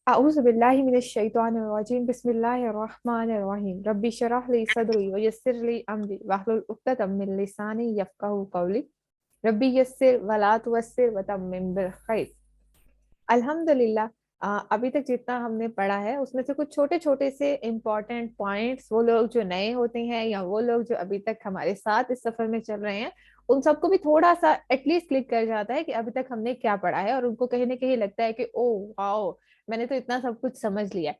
أعوذ بالله من الشيطان الرجيم بسم الله الرحمن الرحيم ربي اشرح لي صدري ويسر لي أمري واحلل عقدة من لساني يفقهوا قولي ربي يسر ولا تعسر وتمم بالخير अल्हम्दुलिल्लाह। अभी तक जितना हमने पढ़ा है उसमें से कुछ छोटे छोटे से इम्पोर्टेंट पॉइंट्स, वो लोग जो नए होते हैं या वो लोग जो अभी तक हमारे साथ इस सफर में चल रहे हैं, उन सबको भी थोड़ा सा एटलीस्ट क्लिक कर जाता है कि अभी तक हमने क्या पढ़ा है, और उनको कहीं ना कहीं लगता है कि ओ वाओ, मैंने तो इतना सब कुछ समझ लिया।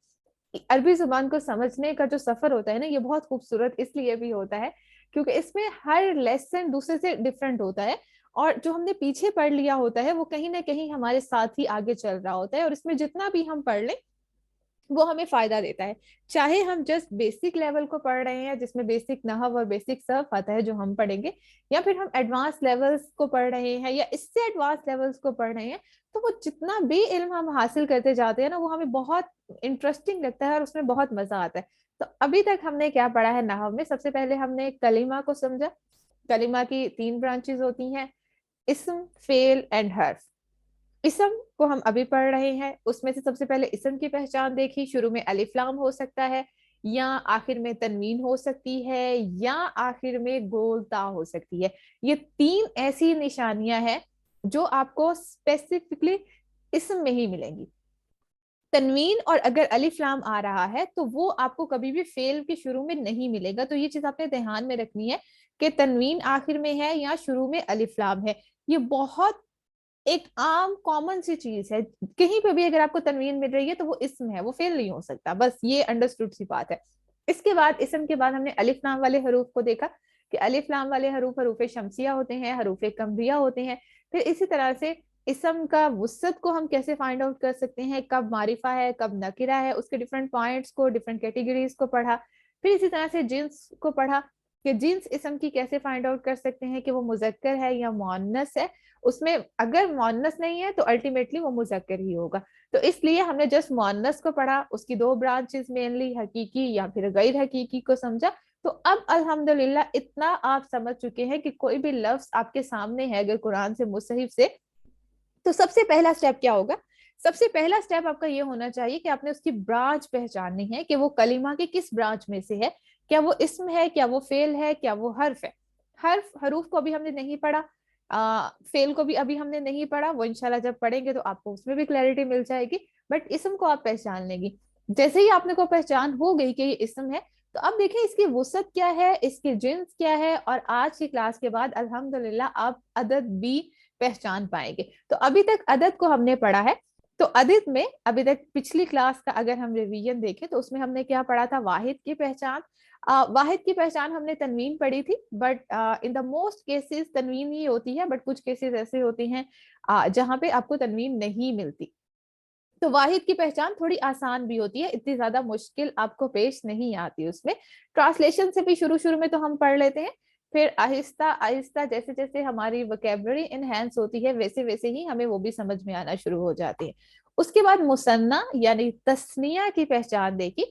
अरबी जुबान को समझने का जो सफर होता है ना, ये बहुत खूबसूरत इसलिए भी होता है क्योंकि इसमें हर लेसन दूसरे से डिफरेंट होता है, और जो हमने पीछे पढ़ लिया होता है वो कहीं ना कहीं हमारे साथ ही आगे चल रहा होता है, और इसमें जितना भी हम पढ़ लें वो हमें फायदा देता है। चाहे हम जस्ट बेसिक लेवल को पढ़ रहे हैं जिसमें बेसिक नहव और बेसिक सर्फ आता है जो हम पढ़ेंगे, या फिर हम एडवांस लेवल्स को पढ़ रहे हैं या इससे एडवांस लेवल्स को पढ़ रहे हैं, तो वो जितना भी इल्म हम हासिल करते जाते हैं ना, वो हमें बहुत इंटरेस्टिंग लगता है और उसमें बहुत मजा आता है। तो अभी तक हमने क्या पढ़ा है नहव में? सबसे पहले हमने कलिमा को समझा। कलिमा की तीन ब्रांचेस होती हैं, इस्म, फेल एंड हर्फ। इसम को हम अभी पढ़ रहे हैं, उसमें से सबसे पहले इसम की पहचान देखी। शुरू में अलिफ लाम हो सकता है, या आखिर में तनवीन हो सकती है, या आखिर में गोलता हो सकती है। ये तीन ऐसी निशानियां हैं जो आपको स्पेसिफिकली इसम में ही मिलेंगी। तनवीन और अगर अलिफ लाम आ रहा है तो वो आपको कभी भी फेल के शुरू में नहीं मिलेगा, तो ये चीज आपने ध्यान में रखनी है कि तनवीन आखिर में है या शुरू में अलिफ लाम है। ये बहुत एक आम कॉमन सी चीज है, कहीं पे भी अगर आपको तनवीन मिल रही है तो वो इसम है, वो फेल नहीं हो सकता, बस ये अंडरस्टूड सी बात है। इसके बाद इसम के बाद हमने अलिफ लाम वाले हरूफ को देखा कि अलिफ लाम वाले हरूफ हरूफ शमसिया होते हैं, हरूफ कमरिया होते हैं। फिर इसी तरह से इसम का वुसत को हम कैसे फाइंड आउट कर सकते हैं, कब मारिफा है कब नकिरा है, उसके डिफरेंट पॉइंट्स को, डिफरेंट कैटेगरीज को पढ़ा। फिर इसी तरह से जिन्स को पढ़ा कि जिन्स इसम की कैसे फाइंड आउट कर सकते हैं कि वो मुजक्कर है या मुअन्नस है। उसमें अगर मुअन्नस नहीं है तो अल्टीमेटली वो मुजक्कर ही होगा। तो इसलिए हमने जस्ट मुअन्नस को पढ़ा, उसकी दो ब्रांचेस मेनली हकीकी या फिर गैर हकीकी को समझा। तो अब अल्हम्दुलिल्लाह इतना आप समझ चुके हैं कि कोई भी लफ्ज आपके सामने है अगर कुरान से मुसहिफ से, तो सबसे पहला स्टेप क्या होगा? सबसे पहला स्टेप आपका ये होना चाहिए कि आपने उसकी ब्रांच पहचाननी है कि वो कलिमा के किस ब्रांच में से है। क्या वो इस्म है, क्या वो फेल है, क्या वो हर्फ है। हर्फ हरूफ को अभी हमने नहीं पढ़ा, फेल को भी अभी हमने नहीं पढ़ा, वो इंशाल्लाह जब पढ़ेंगे तो आपको उसमें भी क्लैरिटी मिल जाएगी। बट इस्म को आप पहचान लेंगी। जैसे ही आपने को पहचान हो गई कि ये इस्म है, तो अब देखें इसकी वसत क्या है, इसके जिन्स क्या है, और आज की क्लास के बाद अल्हम्दुलिल्लाह आप अदद भी पहचान पाएंगे। तो अभी तक अदद को हमने पढ़ा है। तो अदद में अभी तक पिछली क्लास का अगर हम रिवीजन देखें तो उसमें हमने क्या पढ़ा था? वाहिद की पहचान। वाहिद की पहचान हमने तनवीन पढ़ी थी, but in the most cases तनवीन ही होती है, बट कुछ केसेस ऐसे होते हैं जहां पे आपको तनवीन नहीं मिलती। तो वाहिद की पहचान थोड़ी आसान भी होती है, इतनी ज्यादा मुश्किल आपको पेश नहीं आती उसमें। ट्रांसलेशन से भी शुरू शुरू में तो हम पढ़ लेते हैं, फिर आहिस्ता आहिस्ता जैसे जैसे हमारी वोकेबलरी इनहेंस होती है वैसे वैसे ही हमें वो भी समझ में आना शुरू हो जाती है। उसके बाद मुसन्ना यानी तस्निया की पहचान देखी।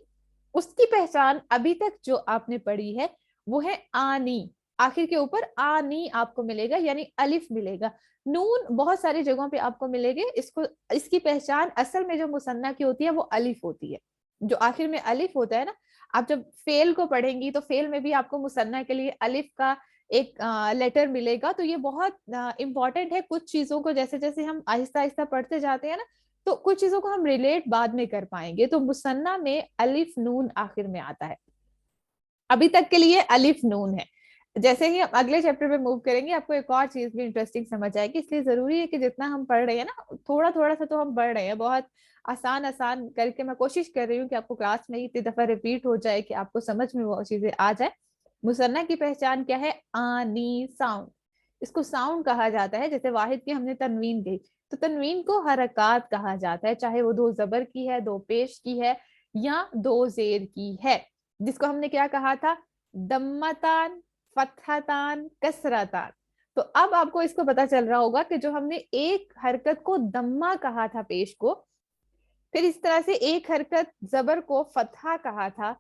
उसकी पहचान अभी तक जो आपने पढ़ी है वो है आनी। आखिर के ऊपर आनी आपको मिलेगा, यानी अलिफ मिलेगा। नून बहुत सारी जगहों पे आपको मिलेंगे। इसको, इसकी पहचान असल में जो मुसन्ना की होती है वो अलिफ होती है। जो आखिर में अलिफ होता है ना, आप जब फेल को पढ़ेंगी तो फेल में भी आपको मुसन्ना के लिए अलिफ का एक लेटर मिलेगा। तो ये बहुत इंपॉर्टेंट है। कुछ चीजों को जैसे जैसे हम आहिस्ता आहिस्ता पढ़ते जाते हैं ना, तो कुछ चीजों को हम रिलेट बाद में कर पाएंगे। तो मुसन्ना में अलिफ नून आखिर में आता है। अभी तक के लिए अलिफ नून है। जैसे ही हम अगले चैप्टर पे मूव करेंगे आपको एक और चीज भी इंटरेस्टिंग समझ आएगी, इसलिए जरूरी है कि जितना हम पढ़ रहे हैं ना, थोड़ा थोड़ा सा तो हम पढ़ रहे हैं, बहुत आसान आसान करके मैं कोशिश कर रही हूँ कि आपको क्लास में ही इतनी दफा रिपीट हो जाए कि आपको समझ में वो चीजें आ जाए। मुसन्ना की पहचान क्या है? आनी साउंड। इसको साउंड कहा जाता है। जैसे वाहिद की हमने तनवीन गई, तो तनवीन को हरकत कहा जाता है, चाहे वो दो जबर की है, दो पेश की है, या दो जेर की है। जिसको हमने क्या कहा था? दम्मतान, फतहतान, कसरतान। तो अब आपको इसको पता चल रहा होगा कि जो हमने एक हरकत को दम्मा कहा था पेश को, फिर इस तरह से एक हरकत जबर को फतहा कहा था,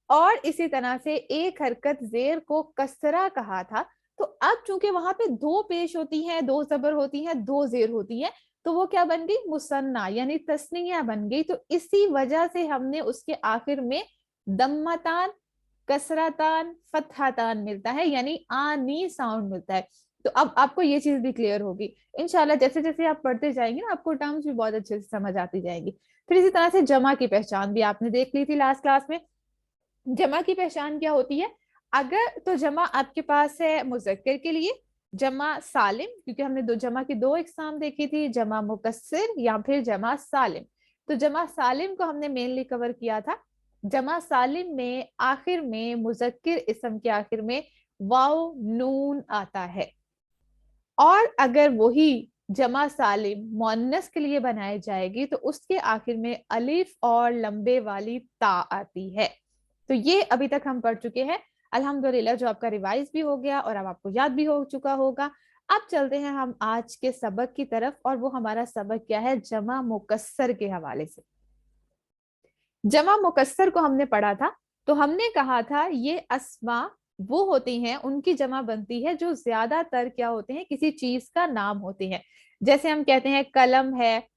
और इसी तरह से एक हरकत जेर को कसरा कहा था। तो अब चूंकि वहां पे दो पेश होती हैं, दो जबर होती हैं, दो जेर होती हैं, तो वो क्या बन गई, मुसन्ना यानी तस्निया बन गई। तो इसी वजह से हमने उसके आखिर में दम्मतान, कसरतान, फतहतान मिलता है, यानी आनी साउंड मिलता है। तो अब आपको ये चीज भी क्लियर होगी इंशाल्लाह, जैसे जैसे आप पढ़ते जाएंगे ना आपको टर्म्स भी बहुत अच्छे से समझ आती जाएंगी। फिर इसी तरह से जमा की पहचान भी आपने देख ली थी लास्ट क्लास में। जमा की पहचान क्या होती है, अगर तो जमा आपके पास है मुज़क्कर के लिए, जमा सालिम, क्योंकि हमने दो जमा की दो इकसाम देखी थी, जमा मुकस्सिर या फिर जमा सालिम। तो जमा सालिम को हमने मेनली कवर किया था। जमा सालिम में आखिर में मुज़क्किर इस्म के आखिर में वाव नून आता है, और अगर वही जमा सालिम मुअन्नस के लिए बनाई जाएगी तो उसके आखिर में अलिफ और लंबे वाली ता आती है। तो ये अभी तक हम पढ़ चुके हैं अल्हम्दुलिल्लाह, जो आपका रिवाइज भी हो गया और अब आपको याद भी हो चुका होगा। अब चलते हैं हम आज के सबक की तरफ, और वो हमारा सबक क्या है, जमा मुकस्सर के हवाले से। जमा मुकस्सर को हमने पढ़ा था, तो हमने कहा था ये अस्मा वो होती हैं, उनकी जमा बनती है जो ज्यादातर क्या होते हैं, किसी चीज का नाम होते हैं। जैसे हम कहते हैं कलम है,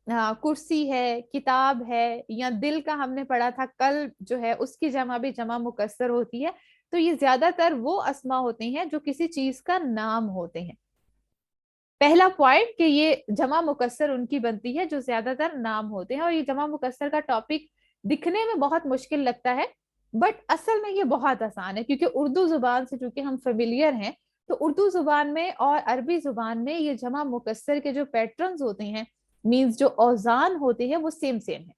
कुर्सी है, किताब है, या दिल का हमने पढ़ा था कल्ब जो है उसकी जमा भी जमा मुकस्सर होती है। तो ये ज्यादातर वो अस्मा होती हैं जो किसी चीज का नाम होते हैं। पहला पॉइंट कि ये जमा मुकस्सर उनकी बनती है जो ज्यादातर नाम होते हैं। और ये जमा मुकस्सर का टॉपिक दिखने में बहुत मुश्किल लगता है, बट असल में ये बहुत आसान है, क्योंकि उर्दू जुबान से चूंकि हम फेमिलियर हैं, तो उर्दू जुबान में और अरबी जुबान में ये जमा मुकस्सर के जो पैटर्न्स होते हैं, मीन्स जो औजान होते हैं, वो सेम सेम है।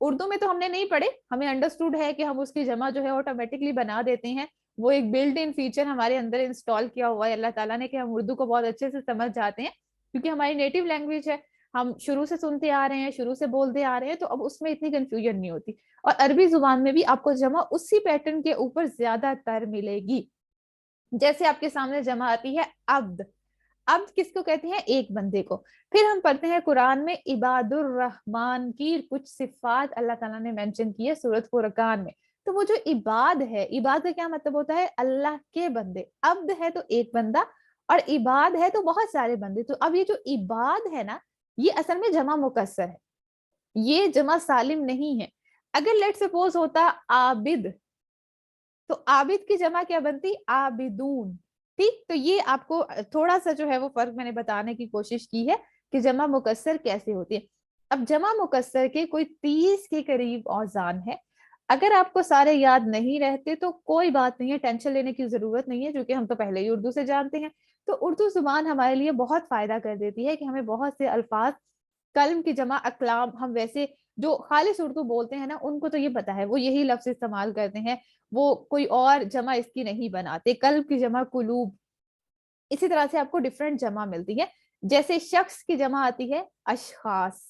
उर्दू में तो हमने नहीं पढ़े, हमें अंडरस्टूड है कि हम उसकी जमा जो है ऑटोमेटिकली बना देते हैं। वो एक बिल्ट इन फीचर हमारे अंदर इंस्टॉल किया हुआ है अल्लाह ताला ने, कि हम उर्दू को बहुत अच्छे से समझ जाते हैं, क्योंकि हमारी नेटिव लैंग्वेज है, हम शुरू से सुनते आ रहे हैं, शुरू से बोलते आ रहे हैं, तो अब उसमें इतनी कंफ्यूजन नहीं होती। और अरबी जुबान में भी आपको जमा उसी पैटर्न के ऊपर ज्यादातर मिलेगी। जैसे आपके सामने जमा आती है अब्द, अब्द किसको कहते हैं, एक बंदे को। फिर हम पढ़ते हैं कुरान में इबादुर रहमान की कुछ सिफात अल्लाह ताला ने मेंशन की है सूरत फुरकान में। तो वो जो इबाद है, इबाद का क्या मतलब होता है, अल्लाह के बंदे। अब्द है तो एक बंदा, और इबाद है तो बहुत सारे बंदे। तो अब ये जो इबाद है ना, ये असल में जमा मुकस्सर है, ये जमा सालिम नहीं है। अगर लेट सपोज होता आबिद, तो आबिद की जमा क्या बनती, आबिदून। ठीक, तो ये आपको थोड़ा सा जो है वो फर्क मैंने बताने की कोशिश की है कि जमा मुकस्सर कैसे होती है। अब जमा मुकस्सर के कोई 30 के करीब औजान है। अगर आपको सारे याद नहीं रहते तो कोई बात नहीं है, टेंशन लेने की जरूरत नहीं है, क्योंकि हम तो पहले ही उर्दू से जानते हैं। तो उर्दू जुबान हमारे लिए बहुत फायदा कर देती है कि हमें बहुत से अल्फाज, कलम की जमा अकलाम, हम वैसे जो खालिस उर्दू बोलते हैं ना, उनको तो ये पता है, वो यही लफ्ज इस्तेमाल करते हैं, वो कोई और जमा इसकी नहीं बनाते। कल्ब की जमा कुलूब। इसी तरह से आपको डिफरेंट जमा मिलती है। जैसे शख्स की जमा आती है अशखास,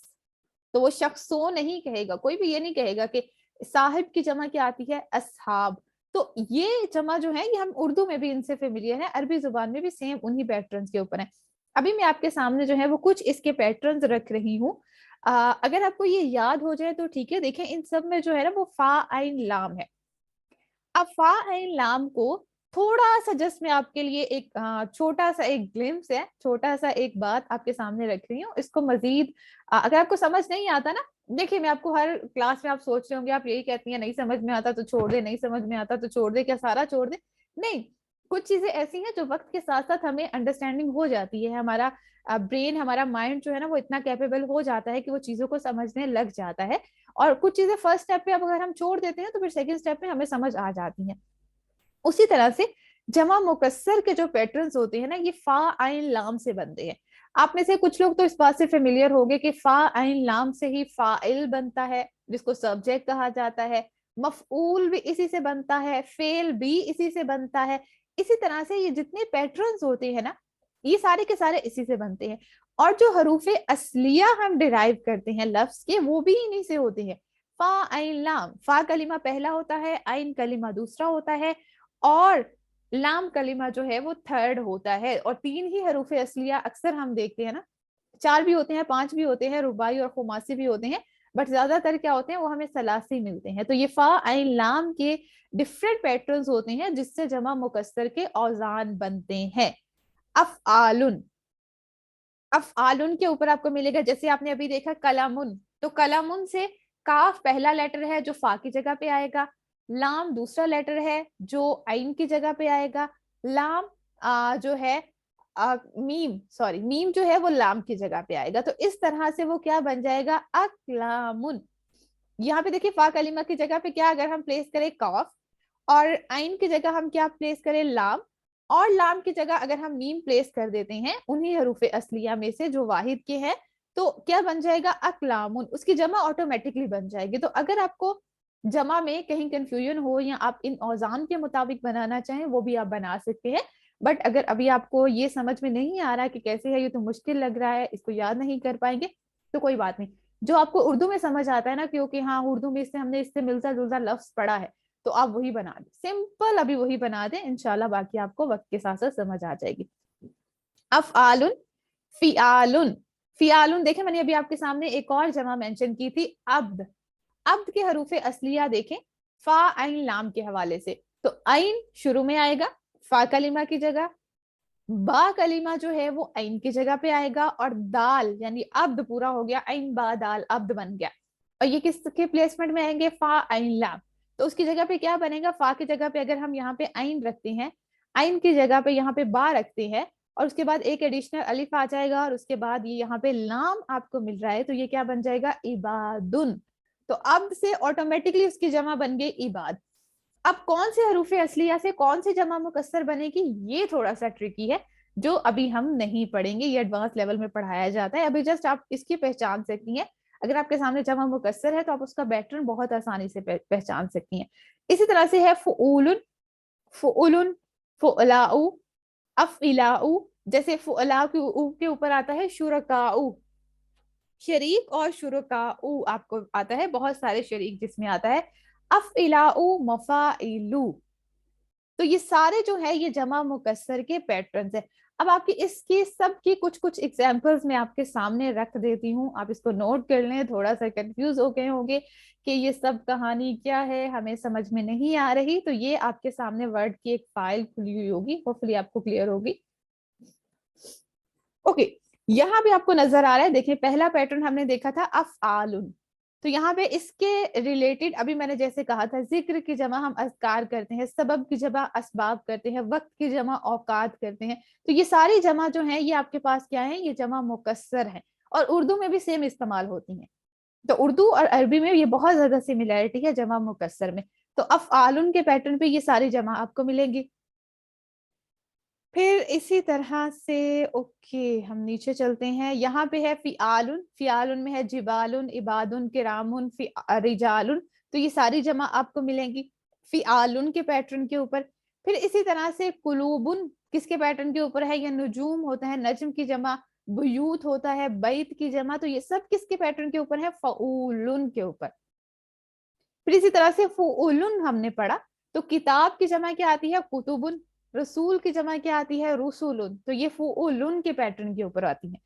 तो वो शख्सों नहीं कहेगा, कोई भी ये नहीं कहेगा कि साहिब की जमा क्या आती है, असहाब। तो ये जमा जो है, ये हम उर्दू में भी इनसे फेमिलियर है, अरबी जुबान में भी सेम उन्हीं पैटर्न्स के ऊपर है। अभी मैं आपके सामने जो है वो कुछ इसके पैटर्न्स रख रही हूँ। अगर आपको ये याद हो जाए तो ठीक है। देखें, इन सब में जो है ना वो फा आइन लाम है। अब फा आइन लाम को थोड़ा सा जस्ट मैं आपके लिए एक छोटा सा एक ग्लिम्स है, छोटा सा एक बात आपके सामने रख रही हूँ। इसको मजीद अगर आपको समझ नहीं आता ना, देखिए मैं आपको हर क्लास में आप सोच रहे होंगे, आप यही कहती हैं नहीं समझ में आता तो छोड़ दे, नहीं समझ में आता तो छोड़ दे, क्या सारा छोड़ दे, नहीं। कुछ चीजें ऐसी हैं जो वक्त के साथ साथ हमें अंडरस्टैंडिंग हो जाती है, हमारा ब्रेन, हमारा माइंड जो है ना वो इतना कैपेबल हो जाता है कि वो चीजों को समझने लग जाता है। और कुछ चीजें फर्स्ट स्टेप पे अब अगर हम छोड़ देते हैं तो फिर सेकंड स्टेप में हमें समझ आ जाती हैं। उसी तरह से जमा मुकस्सर के जो पैटर्न्स होते हैं ना, ये फा आइन लाम से बनते हैं। आप में से कुछ लोग तो इस बात से फेमिलियर होंगे कि फा आइन लाम से ही फाइल बनता है, जिसको सब्जेक्ट कहा जाता है। मफऊल भी इसी से बनता है, फेल भी इसी से बनता है। इसी तरह से ये जितने पैटर्न्स होते हैं ना, ये सारे के सारे इसी से बनते हैं। और जो हरूफे असलिया हम डिराइव करते हैं लफ्ज के, वो भी इन्हीं से होते हैं। फा आइन लाम, फा कलिमा पहला होता है, आइन कलिमा दूसरा होता है, और लाम कलिमा जो है वो थर्ड होता है। और तीन ही हरूफ असलिया अक्सर हम देखते हैं ना, चार भी होते हैं, पांच भी होते हैं, रुबाई और खुमासी भी होते हैं, बट ज्यादातर क्या होते हैं वो हमें सलासी मिलते हैं। तो ये फा आइन लाम के डिफरेंट पैटर्न्स होते हैं जिससे जमा मुकस्सर के औजान बनते हैं। अफआलुन, अफ़आलुन के ऊपर आपको मिलेगा, जैसे आपने अभी देखा कलामुन, तो कलामुन से काफ पहला लेटर है जो फा की जगह पे आएगा, लाम दूसरा लेटर है जो आइन की जगह पे आएगा, लाम जो है मीम जो है वो लाम की जगह पे आएगा। तो इस तरह से वो क्या बन जाएगा, अकलामुन। यहाँ पे देखिए फा कलिमा की जगह पे क्या अगर हम प्लेस करें कॉफ, और आइन की जगह हम क्या प्लेस करें लाम, और लाम की जगह अगर हम मीम प्लेस कर देते हैं उन्हीं हरूफ असलिया में से जो वाहिद के हैं, तो क्या बन जाएगा, अकलामुन। उसकी जमा ऑटोमेटिकली बन जाएगी। तो अगर आपको जमा में कहीं कंफ्यूजन हो या आप इन औजान के मुताबिक बनाना चाहें वो भी आप बना सकते हैं। बट अगर अभी आपको ये समझ में नहीं आ रहा कि कैसे है, ये तो मुश्किल लग रहा है, इसको याद नहीं कर पाएंगे, तो कोई बात नहीं। जो आपको उर्दू में समझ आता है ना, क्योंकि हाँ उर्दू में इससे हमने इससे मिलता जुलता लफ्ज पढ़ा है, तो आप वही बना दें, सिंपल अभी वही बना दें, इंशाल्लाह बाकी आपको वक्त के साथ साथ समझ आ जाएगी। अफ़आलुन, फ़िआलुन। फ़िआलुन देखें मैंने अभी आपके सामने एक और जमा मेंशन की थी, अब्द। अब्द के हरूफ असलिया देखें फा आइन लाम के हवाले से, तो आइन शुरू में आएगा फा कलिमा की जगह, बा कलिमा जो है वो आइन की जगह पे आएगा, और दाल यानी अब्द पूरा हो गया, आइन बा दाल अब्द बन गया। और ये किसके प्लेसमेंट में आएंगे, फा आइन लाम। तो उसकी जगह पे क्या बनेगा, फा की जगह पे अगर हम यहाँ पे आइन रखते हैं, आइन की जगह पे यहाँ पे बा रखते हैं, और उसके बाद एक एडिशनल अलिफ आ जाएगा, और उसके बाद ये यहाँ पे लाम आपको मिल रहा है, तो ये क्या बन जाएगा, इबादुन। तो अब्द से ऑटोमेटिकली उसकी जमा बन गई इबाद। अब कौन से हरूफ असलिया से कौन सी जमा मुकस्सर बनेगी, ये थोड़ा सा ट्रिकी है, जो अभी हम नहीं पढ़ेंगे, ये एडवांस लेवल में पढ़ाया जाता है। अभी जस्ट आप इसकी पहचान सकती हैं, अगर आपके सामने जमा मुकस्सर है तो आप उसका पैटर्न बहुत आसानी से पहचान सकती हैं। इसी तरह से है फुउलुन, फुउलुन, फुअलाउ, अफइलाउ। जैसे फुअला के ऊपर आता है शुरकाउ, शरीक, और शुरकाउ आपको आता है बहुत सारे शरीक जिसमें आता है अफइलाउ, मफाइलू। तो ये सारे जो है ये जमा मुकस्सर के पैटर्न्स है। अब आपकी इसकी सब की कुछ कुछ एग्जांपल्स मैं आपके सामने रख देती हूँ, आप इसको नोट कर लें। थोड़ा सा कंफ्यूज हो गए होंगे कि ये सब कहानी क्या है, हमें समझ में नहीं आ रही, तो ये आपके सामने वर्ड की एक फाइल खुली हुई होगी, होपफुली आपको क्लियर होगी। ओके, यहाँ पे आपको नजर आ रहा है, देखिए पहला पैटर्न हमने देखा था अफ़आलुन। तो यहाँ पे इसके रिलेटेड अभी मैंने जैसे कहा था, जिक्र की जमा हम अज़कार करते हैं, सबब की जमा असबाब करते हैं, वक्त की जमा औकात करते हैं। तो ये सारी जमा जो है ये आपके पास क्या है, ये जमा मुकस्सर है, और उर्दू में भी सेम इस्तेमाल होती है। तो उर्दू और अरबी में ये बहुत ज्यादा सिमिलैरिटी है जमा मुकस्सर में। तो अफ़आलुन के पैटर्न पे ये सारी जमा आपको मिलेंगी। फिर इसी तरह से ओके हम नीचे चलते हैं, यहाँ पे है फिआलुन, फिआलुन में है जिबालुन, इबादुन, किरामुन, रिजालुन। तो ये सारी जमा आपको मिलेंगी फिआलुन के पैटर्न के ऊपर। फिर इसी तरह से कुलूबुन किसके पैटर्न के ऊपर है, ये नुजूम होता है, नजम की जमा, बुयूत होता है, बैत की जमा। तो ये सब किसके पैटर्न के ऊपर है, फऊलुन के ऊपर। फिर इसी तरह से फूलुन हमने पढ़ा, तो किताब की जमा क्या आती है, कुतुबुन, रसूल की जमा क्या आती है, रुसुलुन। तो ये फूलुन के पैटर्न के ऊपर आती है।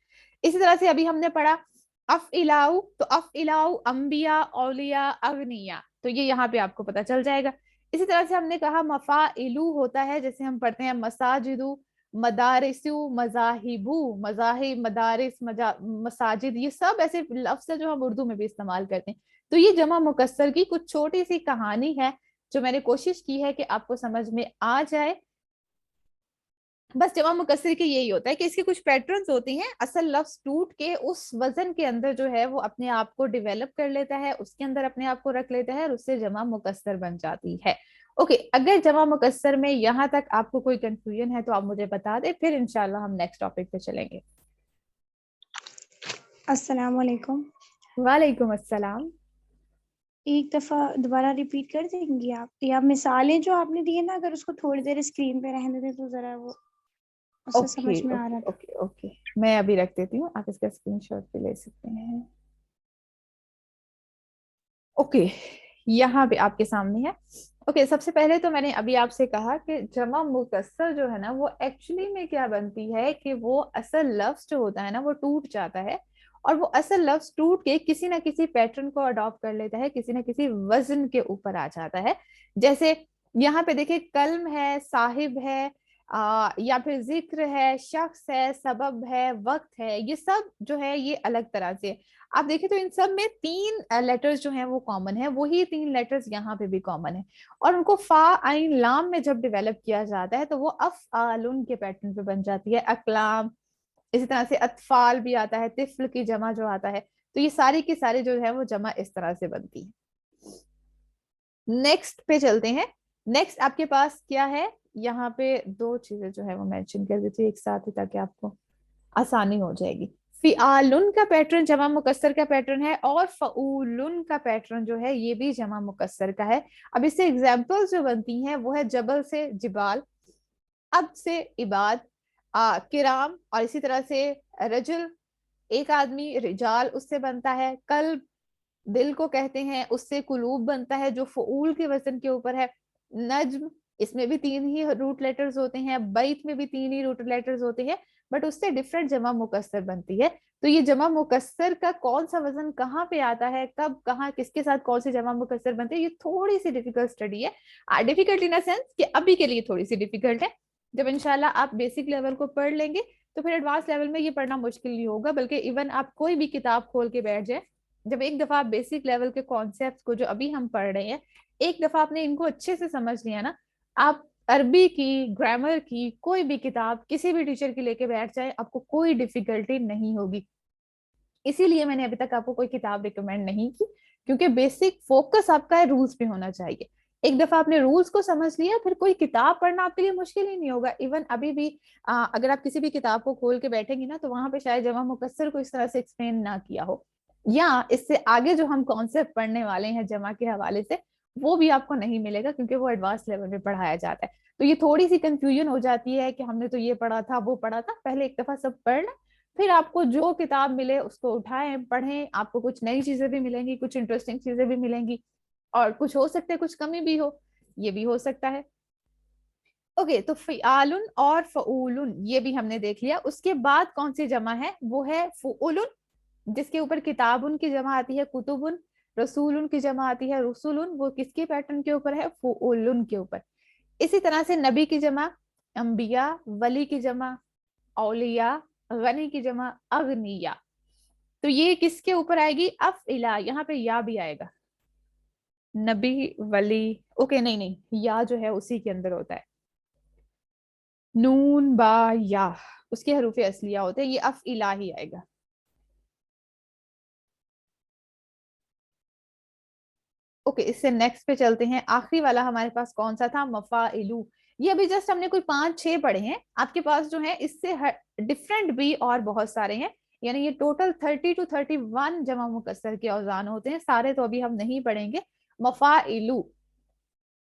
इसी तरह से अभी हमने पढ़ा अफ़इलाउ, तो अफ़इलाउ अंबिया, औलिया, अगनिया। तो ये यहाँ पे आपको पता चल जाएगा। इसी तरह से हमने कहा मफ़ाइलु होता है, जैसे हम पढ़ते हैं मसाजिदु, मदारिसु, मजाहिबु, मजाहिब, मदारिस, मसाजिद। ये सब ऐसे लफ्ज है जो हम उर्दू में भी इस्तेमाल करते हैं। तो ये जमा मुकस्सर की कुछ छोटी सी कहानी है जो मैंने कोशिश की है कि आपको समझ में आ जाए। बस जमा मुकस्सर के यही होता है कि इसके कुछ पैटर्न्स होते हैं, असल लफ्ज टूट के उस वजन के अंदर जो है वो अपने आप को डेवलप कर लेता है, उसके अंदर अपने आप को रख लेता है, और उससे जमा मुकस्सर बन जाती है। ओके, अगर जमा मुकस्सर में यहाँ तक आपको कोई कंफ्यूजन है तो आप मुझे बता दें, फिर इंशाल्लाह हम नेक्स्ट टॉपिक पे चलेंगे। अस्सलाम वालेकुम। वालेकुम अस्सलाम। एक दफ़ा दोबारा रिपीट कर देंगी आप, या मिसालें जो आपने दी है ना, अगर उसको थोड़ी देर स्क्रीन पे रहने दें तो ज़रा वो उससे ओके समझ में आ ओके रहा था। ओके ओके, मैं अभी रख देती हूँ, आप इसका स्क्रीनशॉट भी ले सकते हैं। ओके, यहाँ पे आपके सामने है। ओके, सबसे पहले तो मैंने अभी आपसे कहा कि जमा मुकस्सर जो है ना वो एक्चुअली में क्या बनती है कि वो असल लफ्ज जो होता है ना वो टूट जाता है, और वो असल लफ्ज टूट के किसी ना किसी पैटर्न को अडॉप्ट कर लेता है, किसी ना किसी वजन के ऊपर आ जाता है। जैसे यहाँ पे देखिए कल्म है, साहिब है, या फिर जिक्र है, शख्स है, सबब है, वक्त है, ये सब जो है ये अलग तरह से है। आप देखें तो इन सब में 3 लेटर्स जो हैं वो कॉमन है, वही 3 लेटर्स यहाँ पे भी कॉमन है, और उनको फा आइन लाम में जब डेवलप किया जाता है तो वो अफ़आलुन के पैटर्न पे बन जाती है। अकलाम, इसी तरह से अतफाल भी आता है, तिफ्ल की जमा जो आता है, तो ये सारी की सारी जो है वो जमा इस तरह से बनती है। नेक्स्ट पे चलते हैं। नेक्स्ट आपके पास क्या है, यहाँ पे 2 चीजें जो है वो मेंशन कर देती है एक साथ ही ताकि आपको आसानी हो जाएगी। फिआलुन का पैटर्न जमा मुकस्सर का पैटर्न है, और फऊलुन का पैटर्न जो है ये भी जमा मुकस्सर का है। अब इससे एग्जांपल्स जो बनती हैं वो है जबल से जिबाल, अब से इबाद, किराम, और इसी तरह से रजुल एक आदमी, रिजाल उससे बनता है, कल्ब दिल को कहते हैं, उससे कुलूब बनता है जो फऊल के वजन के ऊपर है, नज्म इसमें भी 3 ही रूट लेटर्स होते हैं, बैत में भी 3 ही रूट लेटर्स होते हैं, बट उससे डिफरेंट जमा मुकस्सर बनती है। तो ये जमा मुकस्सर का कौन सा वजन कहाँ पे आता है, कब, कहाँ, किसके साथ कौन सी जमा मुकस्सर बनती है, ये थोड़ी सी डिफिकल्ट स्टडी है। डिफिकल्ट इन अ सेंस कि अभी के लिए थोड़ी सी डिफिकल्ट है। जब इंशाल्लाह आप बेसिक लेवल को पढ़ लेंगे तो फिर एडवांस लेवल में ये पढ़ना मुश्किल नहीं होगा, बल्कि इवन आप कोई भी किताब खोल के बैठ जाए, जब एक दफा आप बेसिक लेवल के कॉन्सेप्ट्स को जो अभी हम पढ़ रहे हैं एक दफा आपने इनको अच्छे से समझ लिया ना, आप अरबी की, ग्रामर की कोई भी किताब किसी भी टीचर की लेके बैठ जाए, आपको कोई डिफिकल्टी नहीं होगी। इसीलिए मैंने अभी तक आपको कोई किताब रिकमेंड नहीं की, क्योंकि बेसिक फोकस आपका रूल्स पे होना चाहिए। एक दफा आपने रूल्स को समझ लिया फिर कोई किताब पढ़ना आपके लिए मुश्किल ही नहीं होगा। इवन अभी भी अगर आप किसी भी किताब को खोल के बैठेंगे ना तो वहां पे शायद जमा मुकस्सर को इस तरह से एक्सप्लेन ना किया हो, या इससे आगे जो हम कॉन्सेप्ट पढ़ने वाले हैं जमा के हवाले से वो भी आपको नहीं मिलेगा, क्योंकि वो एडवांस लेवल में पढ़ाया जाता है। तो ये थोड़ी सी कंफ्यूजन हो जाती है कि हमने तो ये पढ़ा था वो पढ़ा था, पहले एक दफा सब पढ़ लें, फिर आपको जो किताब मिले उसको उठाएं पढ़ें, आपको कुछ नई चीजें भी मिलेंगी, कुछ इंटरेस्टिंग चीजें भी मिलेंगी, और कुछ हो सकता है कुछ कमी भी हो, ये भी हो सकता है। ओके, तो फ़िआलुन और फ़ऊलुन ये भी हमने देख लिया। उसके बाद कौन सी जमा है, वो है फ़ुउलुन, जिसके ऊपर किताबुन की जमा आती है कुतुबुन, रसूलुन की जमा आती है रुसुलुन, वो किसके पैटर्न के ऊपर है, फ़ुउलुन के ऊपर। इसी तरह से नबी की जमा अंबिया, वली की जमा औलिया, गनी की जमा अगनिया, तो ये किसके ऊपर आएगी, अफ़इला, यहाँ पे या भी आएगा, नबी, वली, ओके नहीं नहीं, या जो है उसी के अंदर होता है, नून बा या उसके हरूफ असलिया होते हैं, ये अफ़इला ही आएगा। ओके, इससे नेक्स्ट पे चलते हैं। आखिरी वाला हमारे पास कौन सा था, मफाइलू। ये अभी जस्ट हमने कोई 5-6 पढ़े हैं, आपके पास जो है इससे डिफरेंट भी और बहुत सारे हैं, यानी ये टोटल 30 to 31 जमा मुकस्सर के औजान होते हैं, सारे तो अभी हम नहीं पढ़ेंगे। मफाइलू,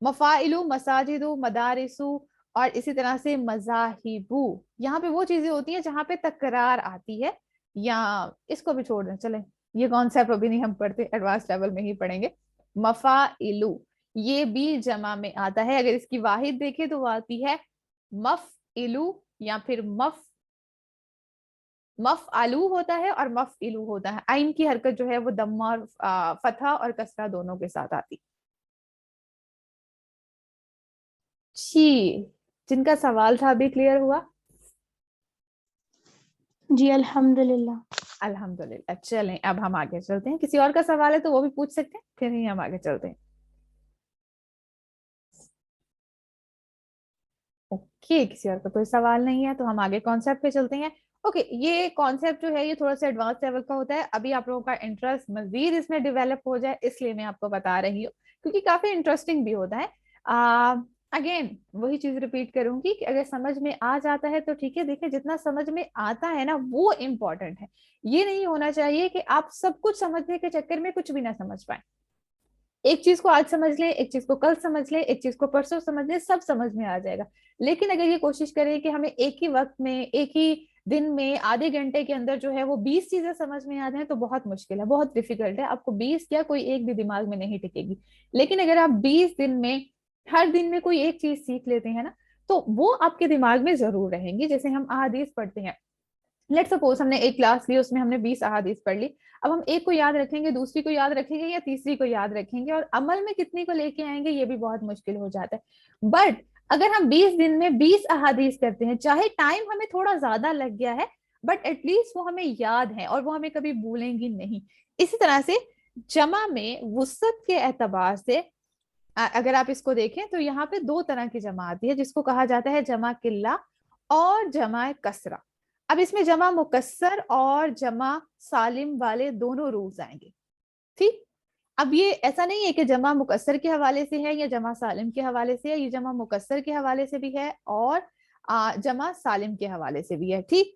मफाइलू, मसाजिदु, मदारिसु, और इसी तरह से मजाहिबू, यहाँ पे वो चीजें होती हैं जहाँ पे तकरार आती है, या इसको भी छोड़ दें चलें, ये कॉन्सेप्ट अभी नहीं हम पढ़ते, एडवांस लेवल में ही पढ़ेंगे। मफाइलू ये भी जमा में आता है, अगर इसकी वाहिद देखें तो वो आती है मफ इलू, या फिर मफ आलू होता है और मफ इलू होता है। आइन की हरकत जो है वो दम्मा और फतहा और कसरा दोनों के साथ आती। जी, जिनका सवाल था अभी क्लियर हुआ? जी अल्हम्दुलिल्लाह। अल्हम्दुलिल्लाह। चलें अब हम आगे चलते हैं, किसी और का सवाल है तो वो भी पूछ सकते हैं, फिर ही हम आगे चलते हैं। ओके, किसी और का कोई सवाल नहीं है तो हम आगे कॉन्सेप्ट पे चलते हैं। ओके, ये कॉन्सेप्ट जो है ये थोड़ा सा एडवांस लेवल का होता है, अभी आप लोगों का इंटरेस्ट मजीद इसमें डेवलप हो जाए इसलिए मैं आपको बता रही हूँ, क्योंकि काफी इंटरेस्टिंग भी होता है। अगेन वही चीज रिपीट करूंगी कि अगर समझ में आ जाता है तो ठीक है, देखिए जितना समझ में आता है ना वो इम्पोर्टेंट है। ये नहीं होना चाहिए कि आप सब कुछ समझने के चक्कर में कुछ भी ना समझ पाए। एक चीज को आज समझ ले, एक चीज को कल समझ ले, एक चीज को परसों समझ ले, सब समझ में आ जाएगा। लेकिन अगर ये कोशिश करें कि हमें एक ही वक्त में, एक ही दिन में, आधे घंटे के अंदर जो है वो 20 चीजें समझ में आ जाए तो बहुत मुश्किल है, बहुत डिफिकल्ट है। आपको 20 क्या कोई एक भी दिमाग में नहीं टिकेगी। लेकिन अगर आप 20 दिन में हर दिन में कोई एक चीज सीख लेते हैं ना तो वो आपके दिमाग में जरूर रहेंगी। जैसे हम अहादीस पढ़ते हैं, लेट सपोज हमने एक क्लास ली, उसमें हमने 20 अहादीस पढ़ ली, अब हम एक को याद रखेंगे, दूसरी को याद रखेंगे, या तीसरी को याद रखेंगे, और अमल में कितनी को लेके आएंगे ये भी बहुत मुश्किल हो जाता है। बट अगर हम 20 दिन में 20 अहादीस करते हैं, चाहे टाइम हमें थोड़ा ज्यादा लग गया है, बट एटलीस्ट वो हमें याद है और वो हमें कभी भूलेंगी नहीं। इसी तरह से जमा में वुसअत के एतबार से अगर आप इसको देखें तो यहाँ पे दो तरह की जमा आती है, जिसको कहा जाता है जमा किल्ला और जमा कसरा। अब इसमें जमा मुकस्सर और जमा सालिम वाले दोनों रूल्स आएंगे, ठीक। अब ये ऐसा नहीं है कि जमा मुकस्सर के हवाले से है या जमा सालिम के हवाले से है, ये जमा मुकस्सर के हवाले से भी है और जमा सालिम के हवाले से भी है, ठीक।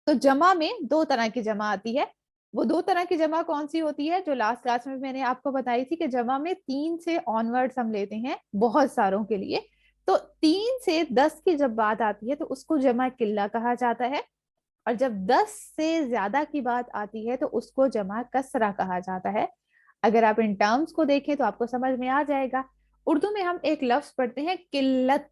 तो जमा में दो तरह की जमा आती है। वो दो तरह की जमा कौन सी होती है, जो लास्ट क्लास में मैंने आपको बताई थी कि जमा में 3 से ऑनवर्ड्स हम लेते हैं बहुत सारों के लिए। तो 3 से 10 की जब बात आती है तो उसको जमा किल्ला कहा जाता है, और जब 10 से ज्यादा की बात आती है तो उसको जमा कसरा कहा जाता है। अगर आप इन टर्म्स को देखें तो आपको समझ में आ जाएगा। उर्दू में हम एक लफ्ज पढ़ते हैं किल्लत।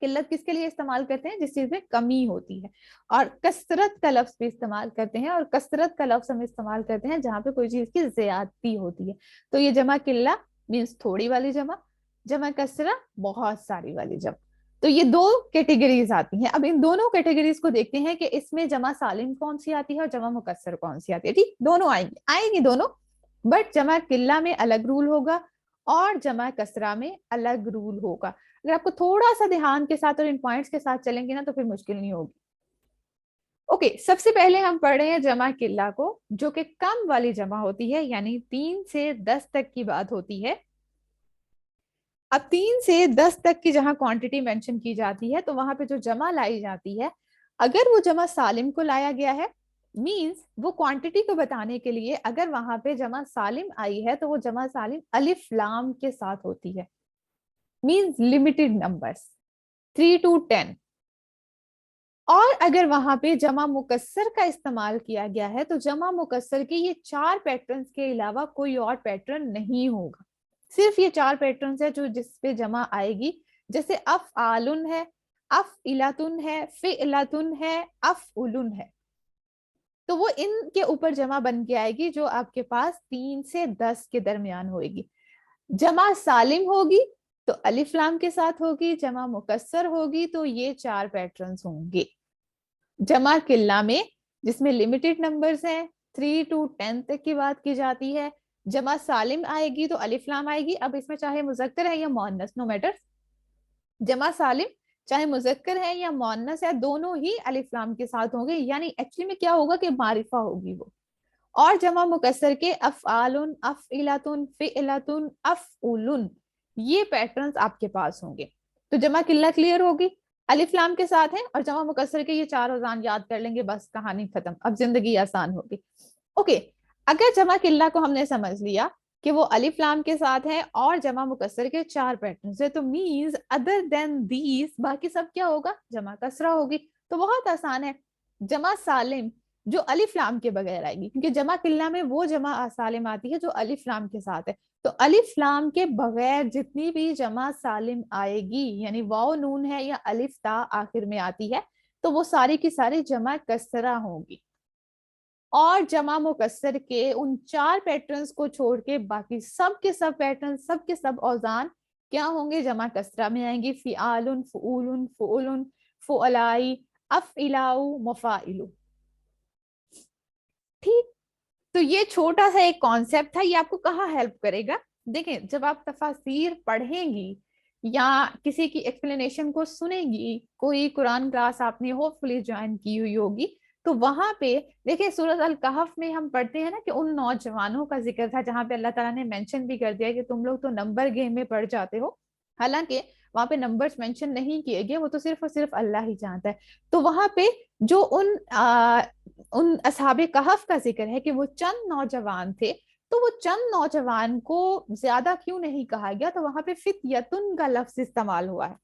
किल्लत किसके लिए इस्तेमाल करते हैं, जिस चीज में कमी होती है। और कसरत का लफ्ज भी इस्तेमाल करते हैं, और कसरत का लफ्ज हम इस्तेमाल करते हैं जहां पे कोई चीज की ज्यादती होती है। तो ये जमा किल्ला मीन्स थोड़ी वाली जमा, जमा कसरा बहुत सारी वाली जमा। तो ये दो कैटेगरीज आती हैं। अब इन दोनों कैटेगरीज को देखते हैं कि इसमें जमा सालिम कौन सी आती है और जमा मुकस्सर कौन सी आती है, ठीक। दोनों आएंगी आएंगी दोनों, बट जमा किल्ला में अलग रूल होगा और जमा कसरा में अलग रूल होगा। अगर आपको थोड़ा सा ध्यान के साथ और इन पॉइंट्स के साथ चलेंगे ना तो फिर मुश्किल नहीं होगी। ओके, सबसे पहले हम पढ़ रहे हैं जमा किल्ला को, जो कि कम वाली जमा होती है, यानी 3 से 10 तक की बात होती है। अब 3 से 10 तक की जहां क्वांटिटी मेंशन की जाती है तो वहां पे जो जमा लाई जाती है, अगर वो जमा सालिम को लाया गया है, मींस वो क्वांटिटी को बताने के लिए अगर वहां पे जमा सालिम आई है तो वो जमा सालिम अलिफ लाम के साथ होती है, मींस लिमिटेड नंबर्स 3 to 10। और अगर वहां पे जमा मुकस्सर का इस्तेमाल किया गया है तो जमा मुकस्सर के ये 4 पैटर्न्स के अलावा कोई और पैटर्न नहीं होगा। सिर्फ ये 4 पैटर्न्स है जो जिस पे जमा आएगी। जैसे अफ आलुन है, अफ इलातुन है, फिलातुन है, अफ उलुन है, तो वो इनके ऊपर जमा बन के आएगी जो आपके पास 3 से 10 के दरमियान होगी। जमा सालिम होगी तो अलिफ लाम के साथ होगी, जमा मुकस्सर होगी तो ये 4 पैटर्न्स होंगे। जमा किल्ला में जिसमें लिमिटेड नंबर्स हैं 3 to 10 तक की बात की जाती है, जमा सालिम आएगी तो अलिफ लाम आएगी। अब इसमें चाहे मुजक्कर है या मुअन्नस, नो मैटर, जमा सालिम चाहे मुजक्कर है या मुअन्नस है दोनों ही अलिफ लाम के साथ होंगे, यानी एक्चुअली में क्या होगा कि मारिफा होगी वो। और जमा मुकस्सर के अफ़आलुन, अफ़इलातुन, फ़िअलातुन, अफ़उलुन, ये पैटर्न्स आपके पास होंगे। तो जमा किल्ला क्लियर होगी, अलिफ लाम के साथ है, और जमा मुकस्सर के ये 4 औज़ान याद कर लेंगे, बस कहानी खत्म, अब जिंदगी आसान होगी। ओके, अगर जमा किल्ला को हमने समझ लिया कि वो अलिफ लाम के साथ है और जमा मुकस्सर के 4 पैटर्न्स है, तो मींस अदर देन दीज बाकी सब क्या होगा, जमा कसरा होगी। तो बहुत आसान है। जमा सालिम जो अलिफ लाम के बगैर आएगी, क्योंकि जमा किल्ला में वो जमा सालिम आती है जो अलिफ लाम के साथ है। तो अलिफ लाम के बगैर जितनी भी जमा सालिम आएगी, यानी वाव नून है या अलिफ ता आखिर में आती है, तो वो सारी की सारी जमा कसरा होंगी। और जमा मुकस्सर के उन 4 पैटर्न्स को छोड़ के बाकी सब के सब पैटर्न, सब के सब औजान क्या होंगे, जमा कसरा में आएंगी। फिआलुन, फुउलुन, फुउलुन, फुअलाई, अफइलाउ, मफाइलु, ठीक। तो ये छोटा सा एक कॉन्सेप्ट था, ये आपको कहाँ हेल्प करेगा। देखें, जब आप तफासीर पढ़ेंगी या किसी की एक्सप्लेनेशन को सुनेंगी, कोई कुरान क्लास आपने होपफुली ज्वाइन की हुई होगी, तो वहां पे देखिए सूरत अल कहफ में हम पढ़ते हैं ना कि उन नौजवानों का जिक्र था जहां पे अल्लाह ताला ने मेंशन भी कर दिया कि तुम लोग तो नंबर गेम में पढ़ जाते हो। हालांकि वहां पे नंबर्स मेंशन नहीं किए गए, वो तो सिर्फ और सिर्फ अल्लाह ही जानता है। तो वहां पे जो उन असहाबे कहफ का जिक्र है कि वो चंद नौजवान थे, तो वो चंद नौजवान को ज्यादा क्यों नहीं कहा गया, तो वहां पे फितयतुन का लफ्ज इस्तेमाल हुआ है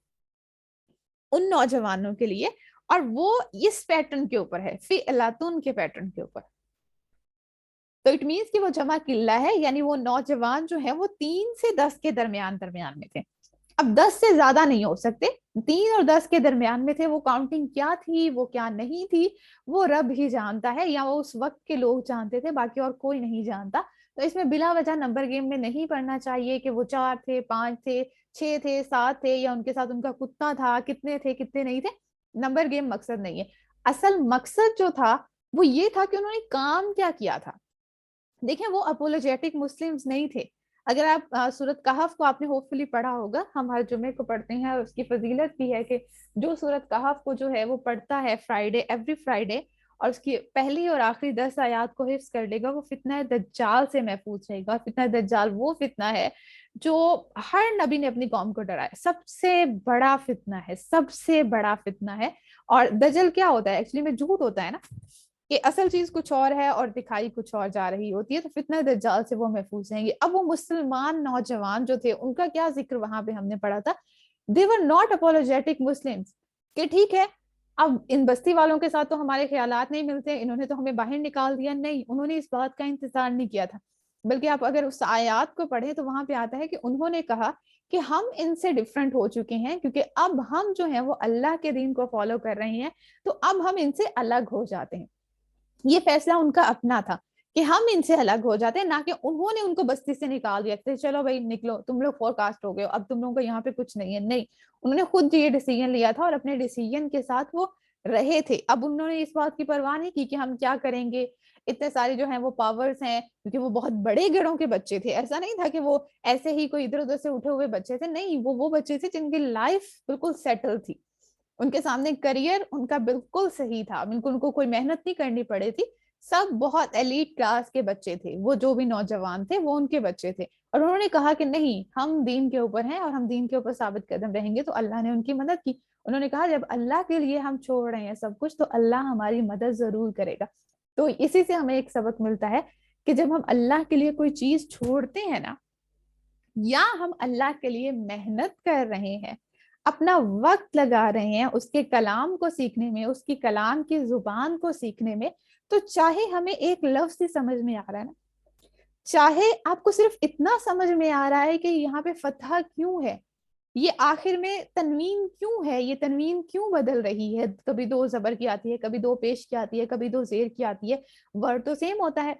उन नौजवानों के लिए, और वो इस पैटर्न के ऊपर है, फिअलातुन के पैटर्न के ऊपर। तो इट मीन्स कि वो जमा किल्ला है, यानी वो नौजवान जो है वो 3 से 10 के दरमियान दरमियान में थे। अब 10 से ज्यादा नहीं हो सकते, 3 और 10 के दरमियान में थे। वो काउंटिंग क्या थी, वो क्या नहीं थी, वो रब ही जानता है, या वो उस वक्त के लोग जानते थे, बाकी और कोई नहीं जानता। तो इसमें बिला वजह नंबर गेम में नहीं पढ़ना चाहिए कि वो 4 थे, 5 थे, 6 थे, 7 थे, या उनके साथ उनका कुत्ता था, कितने थे कितने नहीं थे, नंबर गेम मकसद नहीं है। असल मकसद जो था वो ये था कि उन्होंने काम क्या किया था। देखें, वो अपोलोजेटिक मुस्लिम्स नहीं थे। अगर आप सूरत कहफ को आपने होपफुली पढ़ा होगा, हम हर जुमे को पढ़ते हैं, और उसकी फजीलत भी है कि जो सूरत कहफ को जो है वो पढ़ता है फ्राइडे, एवरी फ्राइडे, और उसकी पहली और आखिरी 10 आयात को हिफ्ज कर लेगा, वो फितना दज्जाल से महफूज रहेगा। और फितना दज्जाल वो फितना है जो हर नबी ने अपनी कौम को डराया, सबसे बड़ा फितना है, सबसे बड़ा फितना है। और दजल क्या होता है एक्चुअली में, झूठ होता है ना, कि असल चीज कुछ और है और दिखाई कुछ और जा रही होती है। तो फितना दज्जाल से वो महफूज रहेंगे। अब वो मुसलमान नौजवान जो थे, उनका क्या जिक्र वहां पे हमने पढ़ा था, दे वर नॉट अपोलोजेटिक मुस्लिम्स, कि ठीक है अब इन बस्ती वालों के साथ तो हमारे ख्यालात नहीं मिलते, इन्होंने तो हमें बाहर निकाल दिया। नहीं, उन्होंने इस बात का इंतजार नहीं किया था, बल्कि आप अगर उस आयात को पढ़ें तो वहां पे आता है कि उन्होंने कहा कि हम इनसे डिफरेंट हो चुके हैं, क्योंकि अब हम जो है वो अल्लाह के दीन को फॉलो कर रहे हैं, तो अब हम इनसे अलग हो जाते हैं। ये फैसला उनका अपना था कि हम इनसे अलग हो जाते हैं, ना कि उन्होंने उनको बस्ती से निकाल दिया कि चलो भाई निकलो, तुम लोग फोरकास्ट हो गए हो, अब तुम लोगों को यहाँ पे कुछ नहीं है। नहीं, उन्होंने खुद ये डिसीजन लिया था और अपने डिसीजन के साथ वो रहे थे। अब उन्होंने इस बात की परवाह नहीं की कि हम क्या करेंगे, इतने सारे जो है वो पावर्स हैं, क्योंकि वो बहुत बड़े घरों के बच्चे थे। ऐसा नहीं था कि वो ऐसे ही कोई इधर उधर से उठे हुए बच्चे थे, नहीं, वो बच्चे थे जिनकी लाइफ बिल्कुल सेटल थी, उनके सामने करियर उनका बिल्कुल सही था, बिल्कुल उनको कोई मेहनत नहीं करनी पड़ी थी। सब बहुत एलीट क्लास के बच्चे थे, वो जो भी नौजवान थे वो उनके बच्चे थे। और उन्होंने कहा कि नहीं, हम दीन के ऊपर हैं और हम दीन के ऊपर साबित कदम रहेंगे। तो अल्लाह ने उनकी मदद की। उन्होंने कहा जब अल्लाह के लिए हम छोड़ रहे हैं सब कुछ, तो अल्लाह हमारी मदद जरूर करेगा। तो इसी से हमें एक सबक मिलता है कि जब हम अल्लाह के लिए कोई चीज छोड़ते हैं ना, या हम अल्लाह के लिए मेहनत कर रहे हैं, अपना वक्त लगा रहे हैं उसके कलाम को सीखने में, उसकी कलाम की जुबान को सीखने में, तो चाहे हमें एक लफ्ज ही समझ में आ रहा है ना, चाहे आपको सिर्फ इतना समझ में आ रहा है कि यहाँ पे फतह क्यों है, ये आखिर में तनवीन क्यों है, ये तनवीन क्यों बदल रही है, कभी दो जबर की आती है, कभी दो पेश की आती है, कभी दो जेर की आती है, वर्ड तो सेम होता है,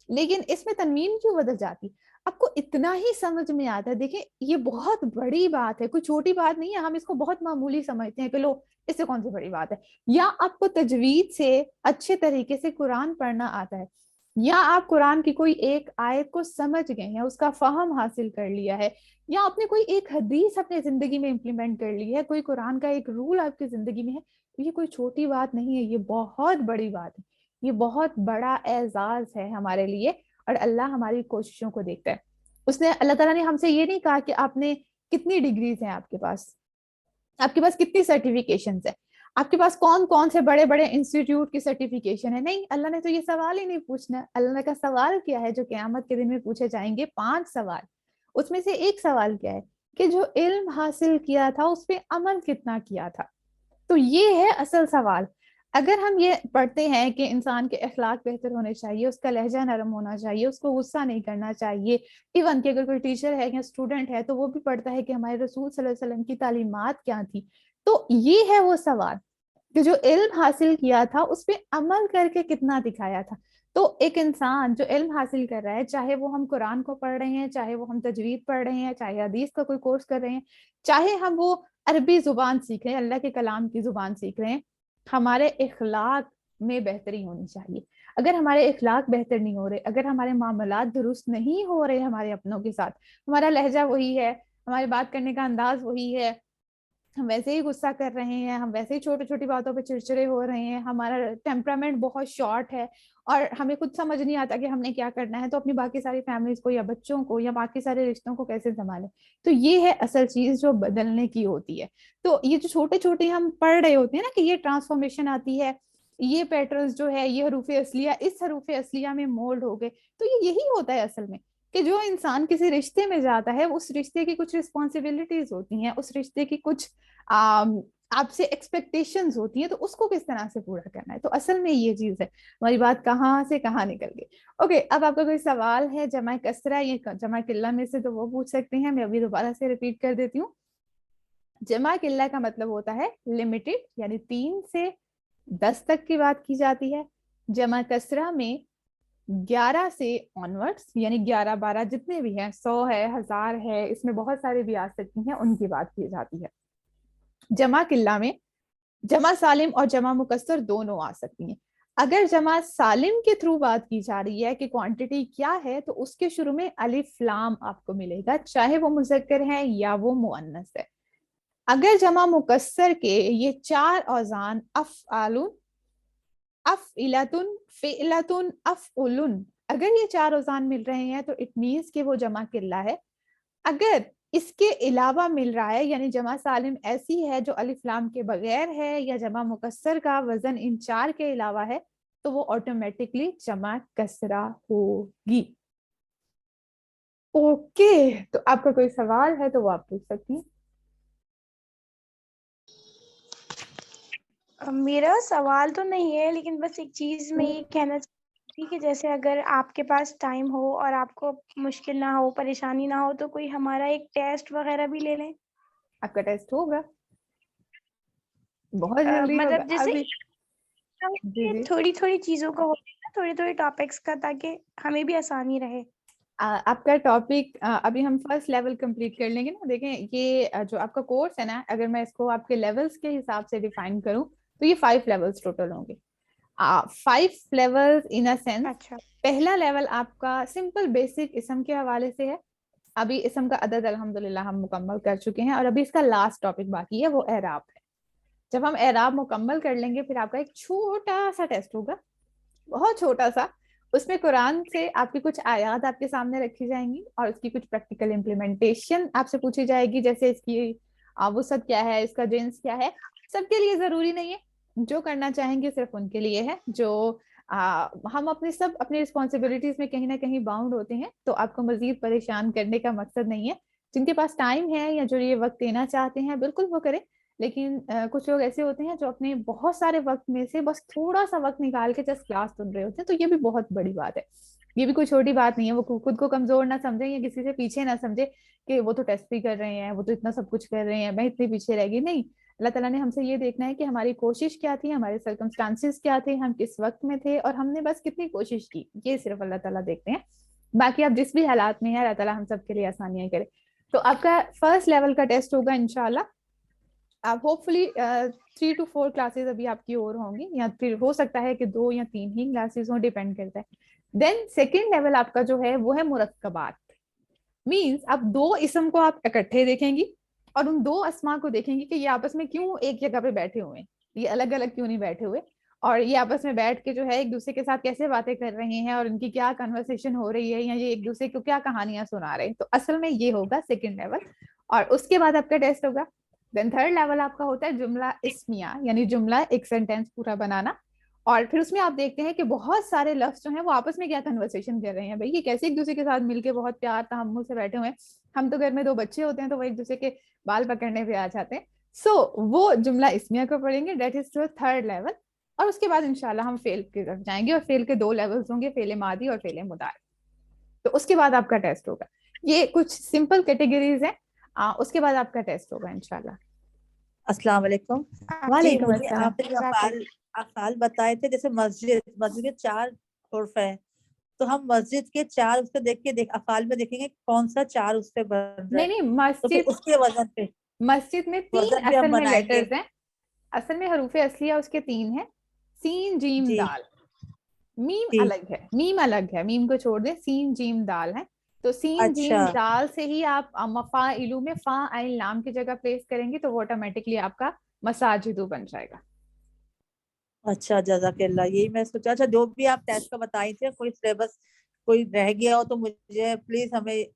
लेकिन इसमें तनवीन क्यों बदल जाती, आपको इतना ही समझ में आता है। देखिए, ये बहुत बड़ी बात है, कोई छोटी बात नहीं है। हम इसको बहुत मामूली समझते हैं कि लो, इससे कौन सी बड़ी बात है। या आपको तजवीद से अच्छे तरीके से कुरान पढ़ना आता है, या आप कुरान की कोई एक आयत को समझ गए हैं, उसका फहम हासिल कर लिया है, या आपने कोई एक हदीस अपने जिंदगी में इंप्लीमेंट कर ली है, कोई कुरान का एक रूल आपकी जिंदगी में है, तो ये कोई छोटी बात नहीं है, ये बहुत बड़ी बात है, ये बहुत बड़ा एजाज है हमारे लिए। और अल्लाह हमारी कोशिशों को देखता है। उसने, अल्लाह ताला ने हमसे ये नहीं कहा कि आपने कितनी डिग्रीज हैं आपके पास कितनी सर्टिफिकेशन है, आपके पास कौन कौन से बड़े बड़े इंस्टीट्यूट की सर्टिफिकेशन है। नहीं, अल्लाह ने तो ये सवाल ही नहीं पूछना। अल्लाह का सवाल क्या है जो क़यामत के दिन में पूछे जाएंगे, 5 सवाल। उसमें से एक सवाल क्या है कि जो इल्म हासिल किया था उस पर अमल कितना किया था। तो ये है असल सवाल। अगर हम ये पढ़ते हैं कि इंसान के अखलाक बेहतर होने चाहिए, उसका लहजा नरम होना चाहिए, उसको गुस्सा नहीं करना चाहिए, इवन कि अगर कोई टीचर है या स्टूडेंट है तो वो भी पढ़ता है कि हमारे रसूल सल्लल्लाहु अलैहि वसल्लम की तालीमात क्या थी, तो ये है वो सवाल कि जो इल्म हासिल किया था उस पर अमल करके कितना दिखाया था। तो एक इंसान जो इल्म हासिल कर रहा है, चाहे वो हम कुरान को पढ़ रहे हैं, चाहे वो हम तजवीद पढ़ रहे हैं, चाहे हदीस का कोई कोर्स कर रहे हैं, चाहे हम वो अरबी जुबान सीख रहे हैं, अल्लाह के कलाम की जुबान सीख रहे हैं, हमारे इखलाक में बेहतरी होनी चाहिए। अगर हमारे इखलाक बेहतर नहीं हो रहे, अगर हमारे मामलात दुरुस्त नहीं हो रहे हमारे अपनों के साथ, हमारा लहजा वही है, हमारे बात करने का अंदाज वही है, हम वैसे ही गुस्सा कर रहे हैं, हम वैसे ही छोटी छोटी बातों पे चिड़चिड़े हो रहे हैं, हमारा टेम्परामेंट बहुत शॉर्ट है, और हमें खुद समझ नहीं आता कि हमने क्या करना है, तो अपनी बाकी सारी फैमिलीज को या बच्चों को या बाकी सारे रिश्तों को कैसे संभालें। तो ये है असल चीज जो बदलने की होती है। तो ये जो छोटे छोटे हम पढ़ रहे होते हैं ना कि ये ट्रांसफॉर्मेशन आती है, ये पैटर्न्स जो है, ये हरूफ असलिया इस हरूफ असलिया में मोल्ड हो गए, तो ये यही होता है असल में, कि जो इंसान किसी रिश्ते में जाता है, उस रिश्ते की कुछ रिस्पॉन्सिबिलिटीज होती हैं, उस रिश्ते की कुछ आपसे एक्सपेक्टेशंस होती हैं, तो उसको किस तरह से पूरा करना है। तो असल में ये चीज है, हमारी बात कहाँ से कहाँ निकल गई। ओके, अब आपका कोई सवाल है जमा कसरा या जमा किल्ला में से, तो वो पूछ सकते हैं। मैं अभी दोबारा से रिपीट कर देती हूँ। जमा किल्ला का मतलब होता है लिमिटेड, यानी 3 से 10 तक की बात की जाती है। जमा कसरा में 11 سے ऑनवर्ड्स यानी 11 12 जितने भी हैं, 100 है, 1000 है, इसमें बहुत सारे भी आ सकती हैं, उनकी बात की जाती है। जमा किल्ला में जमा सालिम और जमा मुकस्सर दोनों आ सकती हैं। अगर जमा सालिम के थ्रू बात की जा रही है कि क्वांटिटी क्या है, तो उसके शुरू में अलिफ लाम आपको मिलेगा, चाहे वो मुज़क्कर है या वो मुअन्नस है। अगर जमा मुकस्सर के ये 4 औजान अफ़आलुन, अफ़इलतुन, फ़िअलतुन, अफ़उलुन, अगर ये 4 औजान मिल रहे हैं तो इट मीन्स कि वो जमा किल्ला है। अगर इसके अलावा मिल रहा है यानी जमा सालिम ऐसी है जो अलिफ लाम के बगैर है, या जमा मुकस्सर का वजन इन 4 के अलावा है, तो वो ऑटोमेटिकली जमा कसरा होगी। ओके, तो आपका कोई सवाल है तो वो आप पूछ सकती हैं। मेरा सवाल तो नहीं है, लेकिन बस एक चीज मैं ये कहना चाहती थी कि जैसे अगर आपके पास टाइम हो और आपको मुश्किल ना हो, परेशानी ना हो, तो कोई हमारा एक टेस्ट वगैरह भी ले लें। आपका टेस्ट होगा, बहुत जल्दी होगा मतलब जैसे अभी। जी जी। थोड़ी थोड़ी चीजों का होता है ना, थोड़े थोड़े टॉपिक्स का, ताकि हमें भी आसानी रहे। आपका टॉपिक अभी हम फर्स्ट लेवल कंप्लीट कर लेंगे ना। देखें ये जो आपका कोर्स है ना, अगर मैं इसको आपके लेवल्स के हिसाब से डिफाइन करूं तो ये 5 लेवल्स टोटल होंगे। 5 लेवल्स इन अ सेंस। अच्छा। पहला लेवल आपका सिंपल बेसिक इसम के हवाले से है। अभी इसम का अदद अल्हम्दुलिल्लाह हम मुकम्मल कर चुके हैं, और अभी इसका लास्ट टॉपिक बाकी है, वो एराब है। जब हम एराब मुकम्मल कर लेंगे, फिर आपका एक छोटा सा टेस्ट होगा, बहुत छोटा सा। उसमें कुरान से आपकी कुछ आयात आपके सामने रखी जाएंगी और उसकी कुछ प्रैक्टिकल इम्प्लीमेंटेशन आपसे पूछी जाएगी, जैसे इसकी वसअत क्या है, इसका जिन्स क्या है। सबके लिए जरूरी नहीं है, जो करना चाहेंगे सिर्फ उनके लिए है। जो हम अपने सब अपनी रिस्पॉन्सिबिलिटीज में कहीं ना कहीं बाउंड होते हैं, तो आपको मजीद परेशान करने का मकसद नहीं है। जिनके पास टाइम है या जो ये वक्त देना चाहते हैं, बिल्कुल वो करें। लेकिन कुछ लोग ऐसे होते हैं जो अपने बहुत सारे वक्त में से बस थोड़ा सा वक्त निकाल के जस्ट क्लास सुन रहे होते हैं, तो ये भी बहुत बड़ी बात है। ये भी कोई छोटी बात नहीं है। वो खुद को कमजोर ना समझे या किसी से पीछे ना समझे कि वो तो टेस्ट भी कर रहे हैं, वो तो इतना सब कुछ कर रहे हैं, मैं इतने पीछे रह गई। नहीं, अल्लाह ताला ने हमसे ये देखना है कि हमारी कोशिश क्या थी, हमारे सर्कमस्टांसिस क्या थे, हम किस वक्त में थे, और हमने बस कितनी कोशिश की, ये सिर्फ अल्लाह ताला देखते हैं। बाकी आप जिस भी हालात में हैं, अल्लाह ताला हम सब के लिए आसानियां करे। तो आपका फर्स्ट लेवल का टेस्ट होगा इंशाल्लाह। आप होपफुली 3 to 4 क्लासेस अभी आपकी और होंगी, या फिर हो सकता है कि 2 या 3 ही क्लासेस हो, डिपेंड करता है। देन सेकेंड लेवल आपका जो है वो है मुरक्कबात। मींस आप 2 इसम को आप इकट्ठे देखेंगी, और उन 2 अस्मा को देखेंगी कि ये आपस में क्यों एक जगह पे बैठे हुए हैं, ये अलग अलग क्यों नहीं बैठे हुए, और ये आपस में बैठ के जो है एक दूसरे के साथ कैसे बातें कर रहे हैं, और उनकी क्या कन्वर्सेशन हो रही है, या ये एक दूसरे को क्या कहानियां सुना रहे हैं। तो असल में ये होगा सेकेंड लेवल, और उसके बाद आपका टेस्ट होगा। देन थर्ड लेवल आपका होता है जुमला इस्मिया, यानी जुमला एक सेंटेंस पूरा बनाना। और फिर उसमें आप देखते हैं कि बहुत सारे लफ्ज जो हैं वो आपस में क्या कन्वर्सेशन कर रहे हैं, भाई ये कैसे एक दूसरे के साथ मिलके बहुत प्यार तहम्मुल से बैठे हुए हैं। हम तो घर में 2 बच्चे होते हैं तो वो एक दूसरे के बाल पकड़ने पे आ जाते हैं। वो जुमला इस्मिया को पढ़ेंगे, that is to third level. और उसके बाद इंशाल्लाह हम फेल की तरफ जाएंगे, और फेल के 2 लेवल्स होंगे, फेल मादी और फेल मुदारी। तो उसके बाद आपका टेस्ट होगा। ये कुछ सिंपल कैटेगरीज हैं, उसके बाद आपका टेस्ट होगा इंशाल्लाह। अस्सलाम वालेकुम। जी, वालेकुम मुझे अस्सलाम। आपने जो अफ़आल बताए थे, जैसे मस्जिद के 4 हुर्फ है, तो हम मस्जिद के 4 उससे देख अफ़आल में देखेंगे कौन सा 4 उससे बन रहा नहीं है, नहीं, तो फिर मस्जिद उसके वजन पे मस्जिद में 3 वजन भी हम असल में बनाएंगे। लेटर्स हैं। असल में हरूफ असलिया उसके 3 हैं, सीन जीम जी दाल। मीम जी। अलग है, मीम अलग है, मीम को छोड़ दें, सीन जीम दाल है। तो सीन अच्छा जीम दाल से ही आप मफाइलू में फा आइन लाम की जगह प्लेस करेंगे, तो वो ऑटोमेटिकली आपका मसाजिदू बन जाएगा। अच्छा, जज़ाकल्लाह। यही मैं सोचा। अच्छा, जो भी आप टेस्ट का बताई थे, कोई सिलेबस कोई रह गया हो तो मुझे प्लीज हमें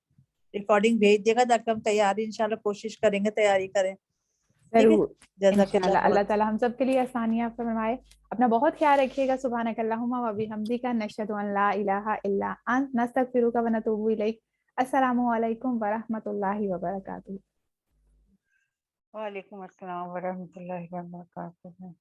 रिकॉर्डिंग भेज देगा, ताकि हम तैयारी इंशाल्लाह कोशिश करेंगे, तैयारी करें। ठीक है, जरूर, जज़ाकल्लाह इंशाल्लाह। अल्लाह बहुत। ताला हम सब के लिए आसानियां फरमाए। अपना बहुत ख्याल रखिएगा। सुभानक अल्लाहुम्मा व बिहम्दिका नशहदु अन ला इलाहा इल्ला अंत नस्तगफिरुका व नतूबु इलैक। अस्सलामु अलैकुम व रहमतुल्लाहि व बरकातुहू। वालेकुम अस्सलाम वरहमतुल्लाहि वबरकातुहू।